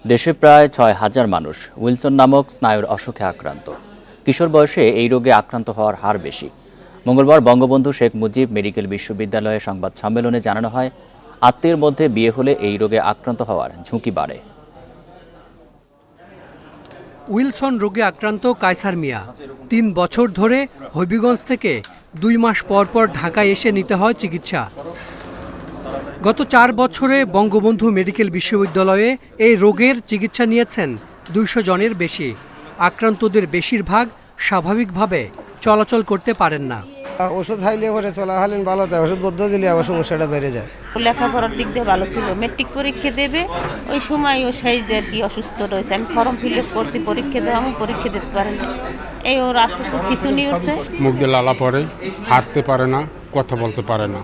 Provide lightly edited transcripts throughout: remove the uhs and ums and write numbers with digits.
দেশে প্রায় ৬,০০০ মানুষ উইলসন নামক স্নায়ুর অসুখে আক্রান্ত। কিশোর বয়সে এই রোগে আক্রান্ত হওয়ার হার বেশি। মঙ্গলবার বঙ্গবন্ধু শেখ মুজিব মেডিকেল বিশ্ববিদ্যালয়ে সংবাদ সম্মেলনে জানানো হয়, আত্মীয়ের মধ্যে বিয়ে হলে এই রোগে আক্রান্ত হওয়ার ঝুঁকি বাড়ে। উইলসন রোগে আক্রান্ত কায়সার মিয়া ৩ বছর ধরে হবিগঞ্জ থেকে ২ মাস পর পর ঢাকায় এসে নিতে হয় চিকিৎসা। গত ৪ বছরে বঙ্গবন্ধু মেডিকেল বিশ্ববিদ্যালয়ে এই রোগের চিকিৎসা নিয়েছেন ২০০ জনের বেশি। আক্রান্তদের বেশিরভাগ স্বাভাবিকভাবে চলাচল করতে পারেন না। ওষুধ খাইলে পরে চলাকালীন ভালো থাকে, ওষুধ বদ্ধ দিলে আবার সমস্যাটা বেড়ে যায়। লেখাপড়ার দিক দিয়ে ভালো ছিল, মেট্রিক পরীক্ষা দেবে ওই সময় ও শেষ দিয়ে আর কি অসুস্থ রয়েছে। আমি ফর্ম ফিল আপ করছি, পরীক্ষা দেওয়া আমি পরীক্ষা দিতে পারি না। এই ওর আসুক খিচুনি উঠছে, মুখ দিয়ে লালা পড়ে, হাঁটতে পারে না, কথা বলতে পারে না।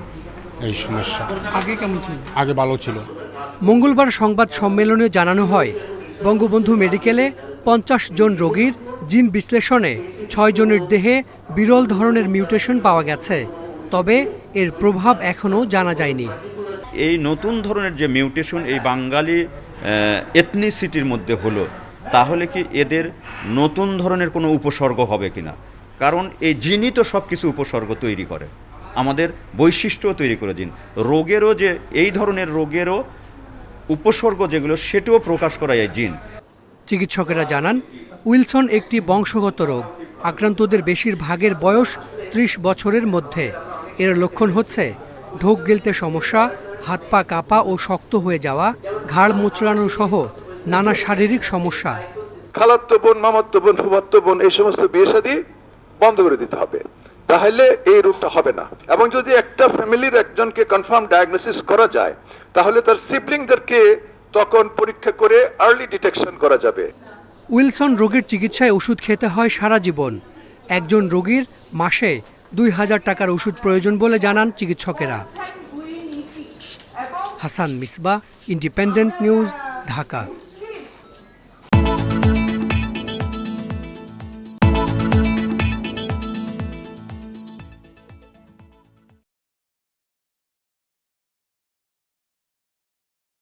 এই সমস্যা আগে কেমন ছিল? আগে ভালো ছিল। মঙ্গলবার সংবাদ সম্মেলনে জানানো হয়, বঙ্গবন্ধু মেডিকেলে ৫০ জন রোগীর জিন বিশ্লেষণে ৬ জনের দেহে বিরল ধরনের মিউটেশন পাওয়া গেছে। তবে এর প্রভাব এখনও জানা যায়নি। এই নতুন ধরনের যে মিউটেশন এই বাঙালি এথনিসিটির মধ্যে হলো, তাহলে কি এদের নতুন ধরনের কোনো উপসর্গ হবে কিনা? কারণ এই জিনই তো সব কিছু উপসর্গ তৈরি করে, আমাদের বৈশিষ্ট্য তৈরি করে। জিন রোগেরও, যে এই ধরনের রোগেরও উপসর্গ যেগুলো, সেটাও প্রকাশ করা এই জিন। চিকিৎসকেরা জানান, উইলসন একটি বংশগত রোগ। আক্রান্তদের বেশিরভাগের বয়স ৩০ বছরের মধ্যে। এর লক্ষণ হচ্ছে ঢোক গিলতে সমস্যা, হাত পা কাঁপা ও শক্ত হয়ে যাওয়া, ঘাড় মোচড়ানো সহ নানা শারীরিক সমস্যা। খালাতো বোন, মামাতো বোন, ফুফাতো বোন এই সমস্ত বিয়ে শাদী বন্ধ করে দিতে হবে, তাহলে এই রোগটা হবে না। এবং যদি একটা ফ্যামিলির একজনকে কনফার্ম ডায়াগনোসিস করা যায়, তাহলে তার সিবলিংদেরকে তখন পরীক্ষা করে আর্লি ডিটেকশন করা যাবে। উইলসন রোগের চিকিৎসায় ওষুধ খেতে হয় সারা জীবন। একজন রোগীর মাসে ২,০০০ টাকার ওষুধ প্রয়োজন বলে জানান চিকিৎসকেরা। Hasan Misbah, independent news, Dhaka.